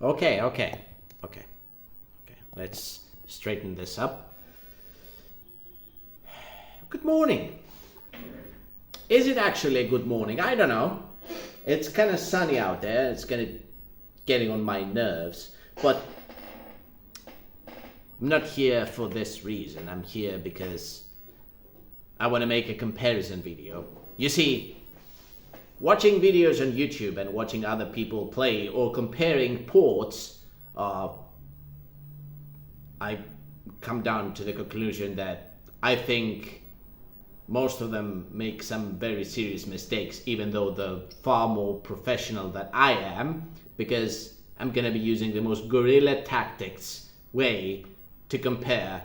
Okay. Let's straighten this up. Good morning. Is it actually a good morning? I don't know. It's kind of sunny out there. It's getting on my nerves. But I'm not here for this reason. I'm here because I want to make a comparison video. You see, watching videos on YouTube and watching other people play or comparing ports, I come down to the conclusion that I think most of them make some very serious mistakes, even though they're far more professional than I am, because I'm gonna be using the most guerrilla tactics way to compare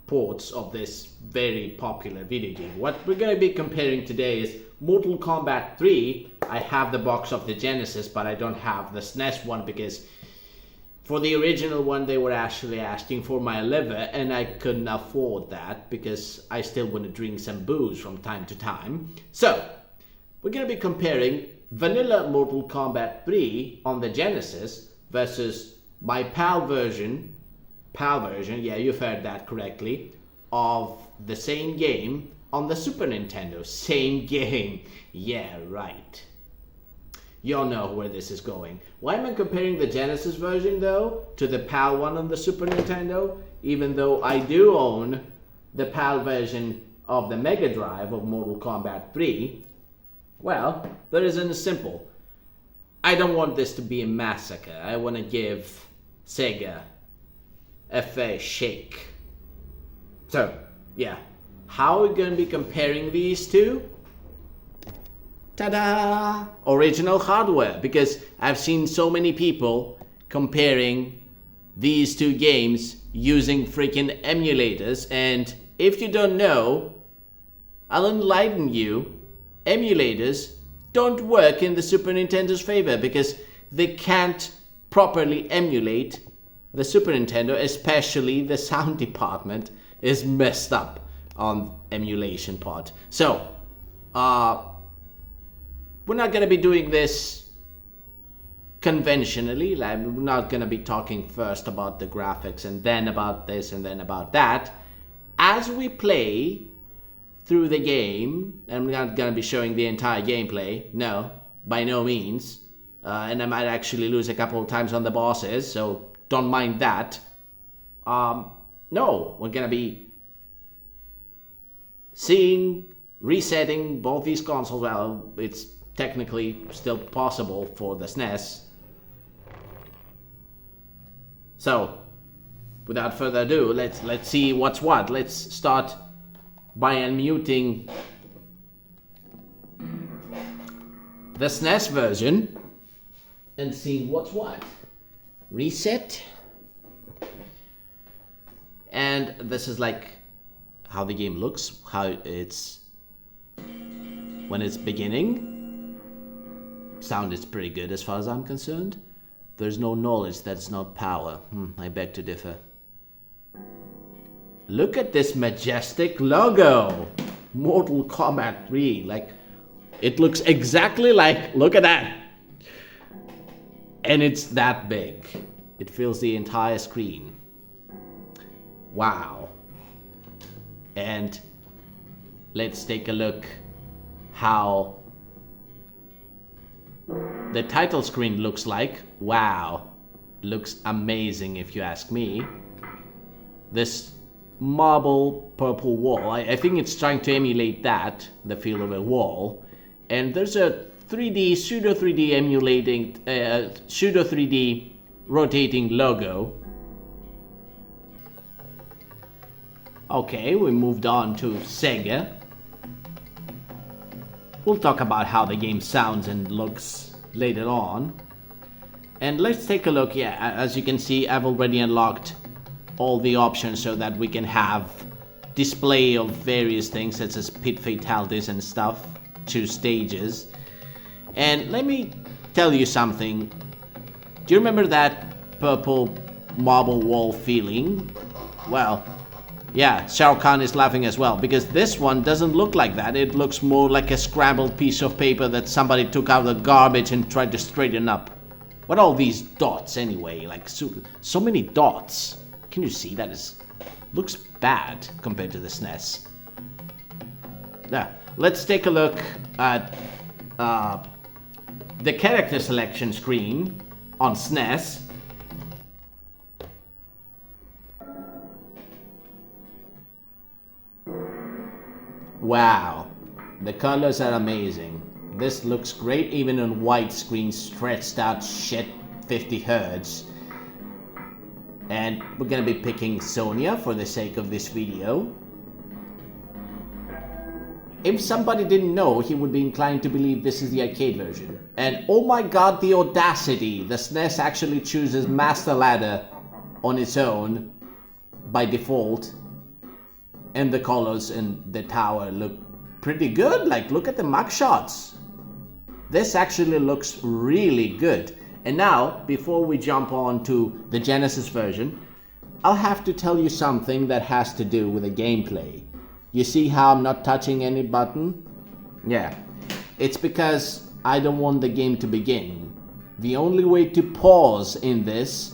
ports of this very popular video game. What we're gonna be comparing today is Mortal Kombat 3. I have the box of the Genesis, but I don't have the SNES one because for the original one they were actually asking for my liver, and I couldn't afford that because I still want to drink some booze from time to time. So we're gonna be comparing vanilla Mortal Kombat 3 on the Genesis versus my PAL version, yeah, you've heard that correctly, of the same game on the Super Nintendo. Same game, yeah, right. You all know where this is going. Why am I comparing the Genesis version though to the PAL one on the Super Nintendo? Even though I do own the PAL version of the Mega Drive of Mortal Kombat 3, well, the reason is simple. I don't want this to be a massacre. I want to give Sega a fair shake. So, yeah. How are we going to be comparing these two? Ta-da! Original hardware, because I've seen so many people comparing these two games using freaking emulators, and if you don't know, I'll enlighten you. Emulators don't work in the Super Nintendo's favor because they can't properly emulate the Super Nintendo, especially the sound department is messed up on emulation part. So, we're not going to be doing this conventionally. Like, we're not going to be talking first about the graphics and then about this and then about that. As we play through the game, I'm not going to be showing the entire gameplay. No, by no means. And I might actually lose a couple of times on the bosses, so don't mind that. No, we're going to be resetting both these consoles. Well, it's technically still possible for the SNES. So, without further ado, let's see what's what. Let's start by unmuting the SNES version and seeing what's what. Reset. And this is like how the game looks, how it's when it's beginning. Sound is pretty good as far as I'm concerned. There's no knowledge that's not power. I beg to differ. Look at this majestic logo. Mortal Kombat 3. Like, it looks exactly like, look at that. And it's that big. It fills the entire screen. Wow. And let's take a look how the title screen looks like. Wow. Looks amazing if you ask me. This marble purple wall, I think it's trying to emulate that, the feel of a wall. And there's a 3D, pseudo 3D emulating, pseudo 3D rotating logo. Okay, we moved on to Sega. We'll talk about how the game sounds and looks later on. And let's take a look. Yeah, as you can see, I've already unlocked all the options so that we can have display of various things such as pit fatalities and stuff, 2 stages. And let me tell you something. Do you remember that purple marble wall feeling? Well, yeah, Shao Kahn is laughing as well, because this one doesn't look like that. It looks more like a scrambled piece of paper that somebody took out of the garbage and tried to straighten up. What are all these dots anyway? Like so many dots. Can you see that? Looks bad compared to the SNES. Now, let's take a look at the character selection screen on SNES. Wow, the colors are amazing. This looks great even on widescreen stretched out shit 50 Hz. And we're gonna be picking Sonia for the sake of this video. If somebody didn't know, he would be inclined to believe this is the arcade version. And oh my god, the audacity! The SNES actually chooses Master Ladder on its own by default. And the colors in the tower look pretty good. Like, look at the mug shots. This actually looks really good. And now, before we jump on to the Genesis version, I'll have to tell you something that has to do with the gameplay. You see how I'm not touching any button? Yeah, it's because I don't want the game to begin. The only way to pause in this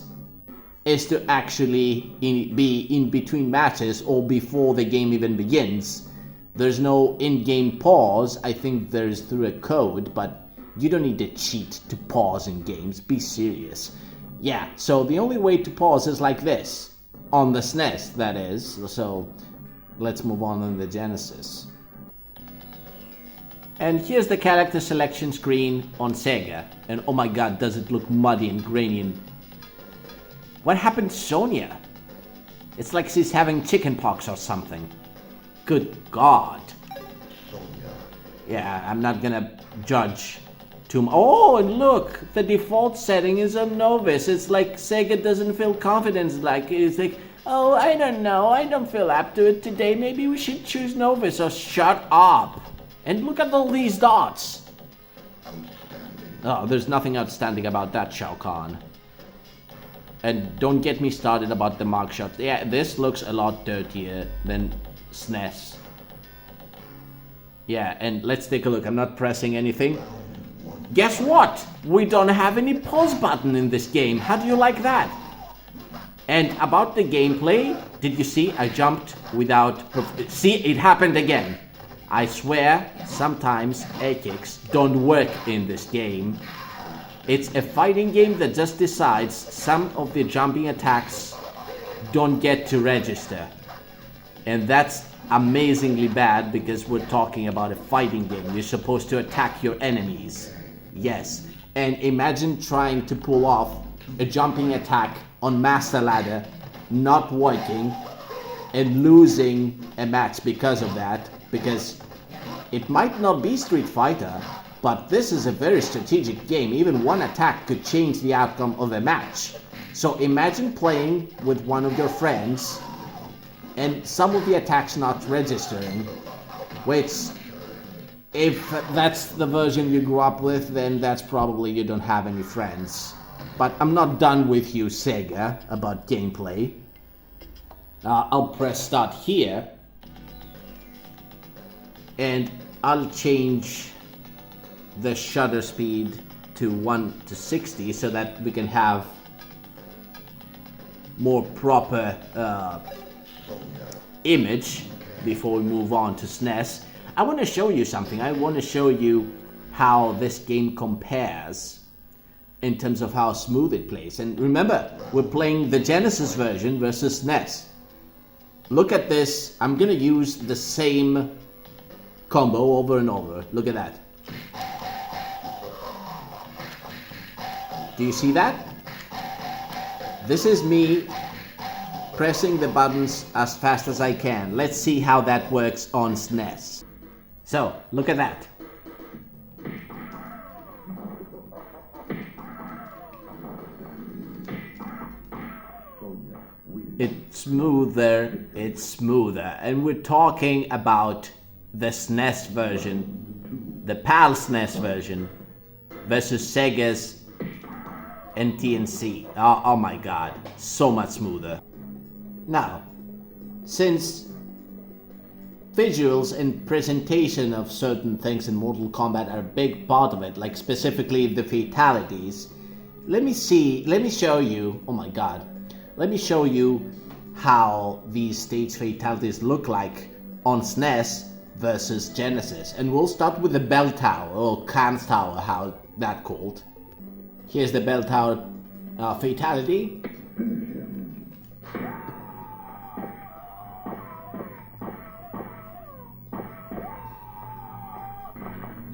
is to actually be in between matches or before the game even begins. There's no in-game pause. I think there's through a code, but you don't need to cheat to pause in games. Be serious. Yeah, so the only way to pause is like this. On the SNES, that is. So let's move on to the Genesis. And here's the character selection screen on Sega. And oh my god, does it look muddy and grainy and... What happened to Sonia? It's like she's having chickenpox or something. Good god. Yeah, I'm not gonna judge too much. Oh, and look! The default setting is on Novice. It's like Sega doesn't feel confidence. Like, it's like, oh, I don't know. I don't feel up to it today. Maybe we should choose Novice. Or shut up. And look at all these dots. Oh, there's nothing outstanding about that, Shao Kahn. And don't get me started about the mug shots. Yeah, this looks a lot dirtier than SNES. Yeah, and let's take a look. I'm not pressing anything. Guess what? We don't have any pause button in this game. How do you like that? And about the gameplay, did you see I jumped without... See, it happened again. I swear, sometimes A-kicks don't work in this game. It's a fighting game that just decides some of the jumping attacks don't get to register. And that's amazingly bad because we're talking about a fighting game. You're supposed to attack your enemies. Yes. And imagine trying to pull off a jumping attack on Master Ladder, not working, and losing a match because of that. Because it might not be Street Fighter, but this is a very strategic game. Even one attack could change the outcome of a match. So imagine playing with one of your friends and some of the attacks not registering, which, if that's the version you grew up with, then that's probably you don't have any friends. But I'm not done with you, Sega, about gameplay. I'll press start here, and I'll change the shutter speed to 1 to 60 so that we can have more proper image before we move on to SNES. I want to show you something. I want to show you how this game compares in terms of how smooth it plays. And remember, we're playing the Genesis version versus SNES. Look at this. I'm gonna use the same combo over and over. Look at that. Do you see that? This is me pressing the buttons as fast as I can. Let's see how that works on SNES. So, look at that. It's smoother. And we're talking about the SNES version, the PAL SNES version, versus Sega's and TNC. Oh my god, so much smoother. Now, since visuals and presentation of certain things in Mortal Kombat are a big part of it, like specifically the fatalities, let me show you, oh my god. Let me show you how these stage fatalities look like on SNES versus Genesis. And we'll start with the bell tower, or Khan's tower, how that called. Here's the bell tower fatality.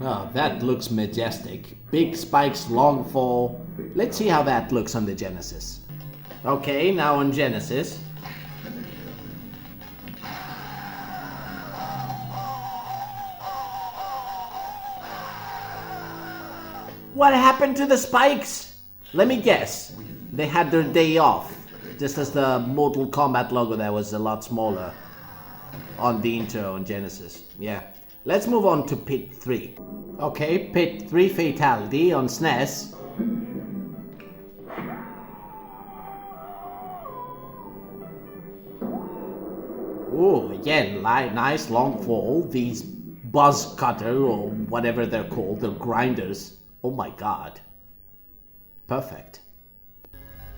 Oh, that looks majestic. Big spikes, long fall. Let's see how that looks on the Genesis. Okay, now on Genesis. What happened to the spikes? Let me guess. They had their day off. Just as the Mortal Kombat logo that was a lot smaller on the intro on Genesis. Yeah. Let's move on to Pit 3. Okay, Pit 3 fatality on SNES. Oh, again, nice long fall. These buzz cutter or whatever they're called, the grinders. Oh my god. Perfect.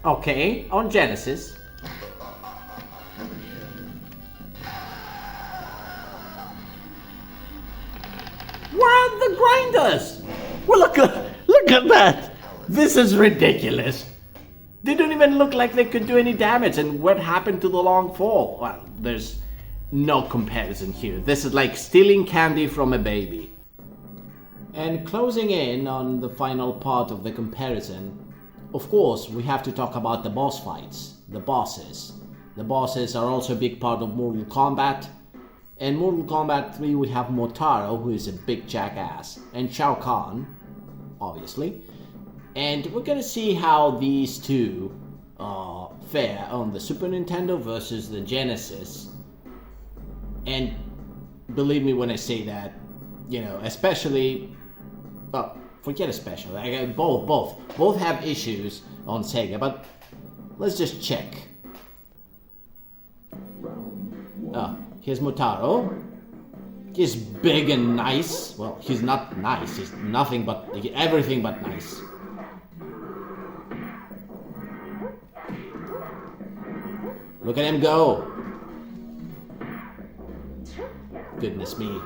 Okay, on Genesis. Where are the grinders? Well, look at that. This is ridiculous. They don't even look like they could do any damage. And what happened to the long fall? Well, there's no comparison here. This is like stealing candy from a baby. And closing in on the final part of the comparison, of course, we have to talk about the boss fights, the bosses. The bosses are also a big part of Mortal Kombat. In Mortal Kombat 3 we have Motaro, who is a big jackass, and Shao Kahn, obviously. And we're gonna see how these two fare on the Super Nintendo versus the Genesis. And believe me when I say that, you know, especially, well, forget especially, both have issues on Sega, but let's just check. Here's Motaro. He's big and nice. Well, he's not nice. He's nothing but, everything but nice. Look at him go. Goodness me.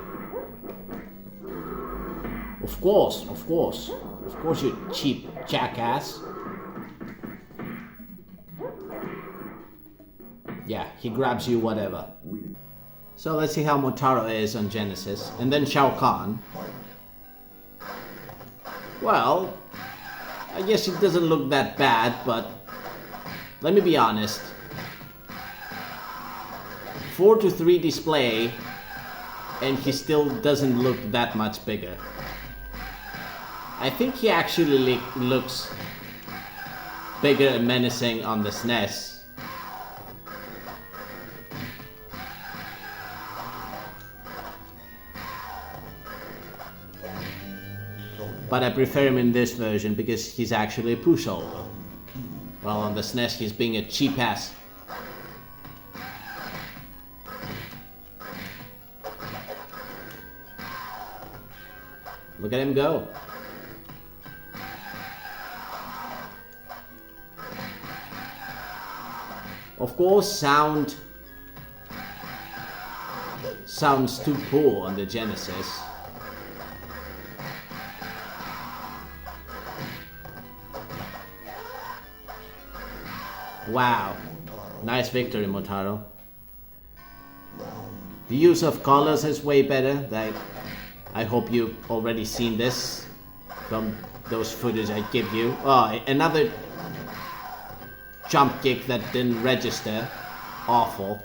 Of course, you cheap jackass. Yeah, he grabs you, whatever. So let's see how Motaro is on Genesis, and then Shao Kahn. Well, I guess it doesn't look that bad, but let me be honest. 4:3 display, and he still doesn't look that much bigger. I think he actually looks bigger and menacing on the SNES. But I prefer him in this version because he's actually a pushover. Well, on the SNES he's being a cheap ass. Look at him go. Of course, sounds too poor on the Genesis. Wow, nice victory, Motaro. The use of colors is way better. I hope you've already seen this from those footage I give you. Oh, another jump kick that didn't register. Awful.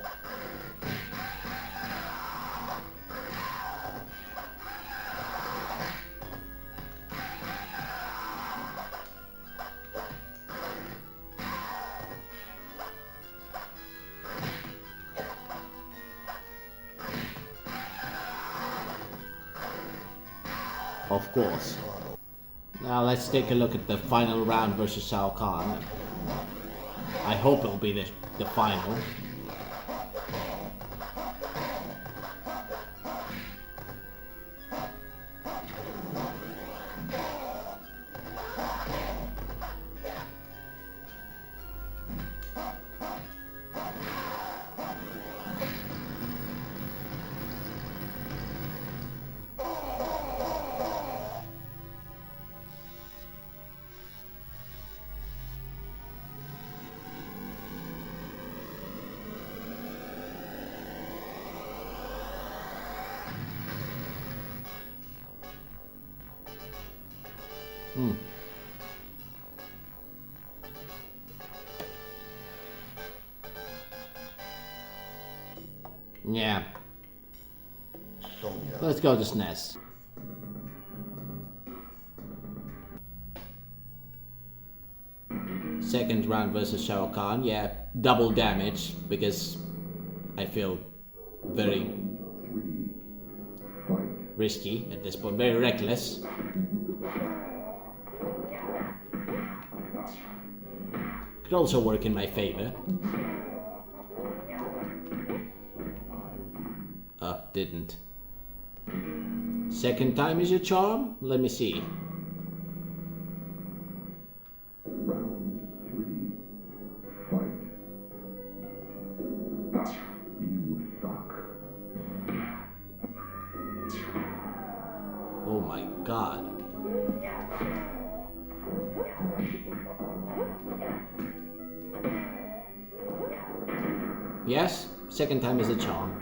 Of course. Now let's take a look at the final round versus Shao Kahn. I hope it'll be the final. Yeah. Let's go to SNES. Second round versus Shao Kahn. Yeah, double damage because I feel very risky at this point, very reckless. Could also work in my favor. Didn't. Second time is your charm? Let me see. Oh my god. Yes, second time is a charm.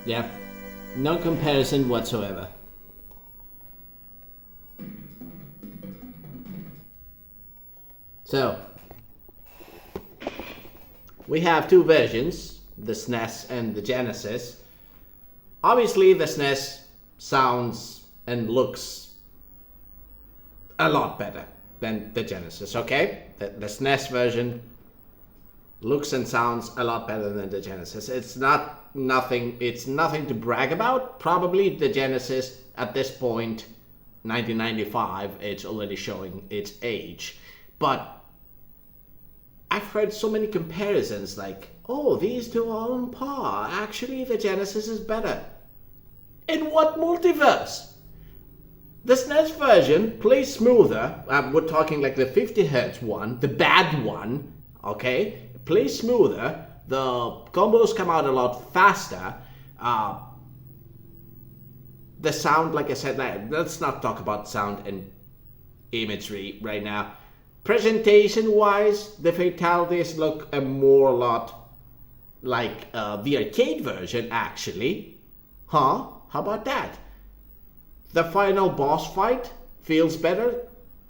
Yeah, no comparison whatsoever. So, we have two versions, the SNES and the Genesis. Obviously, the SNES sounds and looks a lot better than the Genesis, okay? The SNES version looks and sounds a lot better than the Genesis. It's nothing to brag about. Probably the Genesis at this point, 1995, it's already showing its age. But I've heard so many comparisons like, oh, these two are on par. Actually, the Genesis is better. In what multiverse? The SNES version plays smoother. We're talking like the 50 Hz one, the bad one, okay? Plays smoother. The combos come out a lot faster. The sound, like I said, let's not talk about sound and imagery right now. Presentation-wise, the fatalities look a lot like the arcade version, actually. Huh? How about that? The final boss fight feels better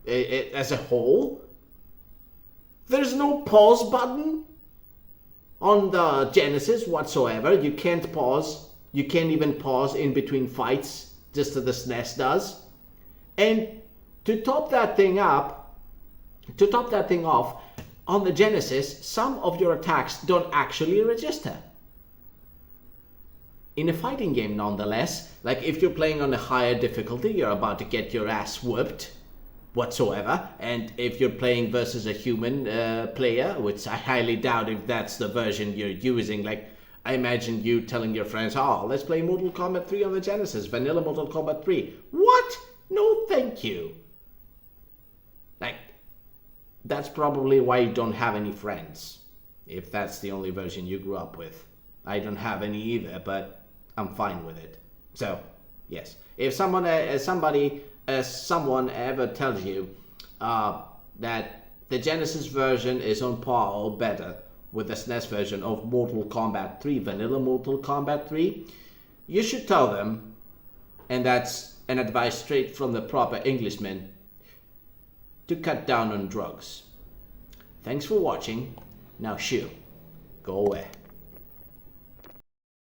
as a whole. There's no pause button on the Genesis whatsoever. You can't pause. You can't even pause in between fights, just as the SNES does. And to top that thing off, on the Genesis, some of your attacks don't actually register. In a fighting game, nonetheless, like if you're playing on a higher difficulty, you're about to get your ass whooped whatsoever. And if you're playing versus a human player, which I highly doubt if that's the version you're using, like I imagine you telling your friends, oh, let's play Mortal Kombat 3 on the Genesis, vanilla Mortal Kombat 3. What? No, thank you. Like, that's probably why you don't have any friends, if that's the only version you grew up with. I don't have any either, but I'm fine with it. So, yes. If someone ever tells you that the Genesis version is on par or better with the SNES version of Mortal Kombat 3, vanilla Mortal Kombat 3, you should tell them, and that's an advice straight from the proper Englishman, to cut down on drugs. Thanks for watching. Now shoo, go away.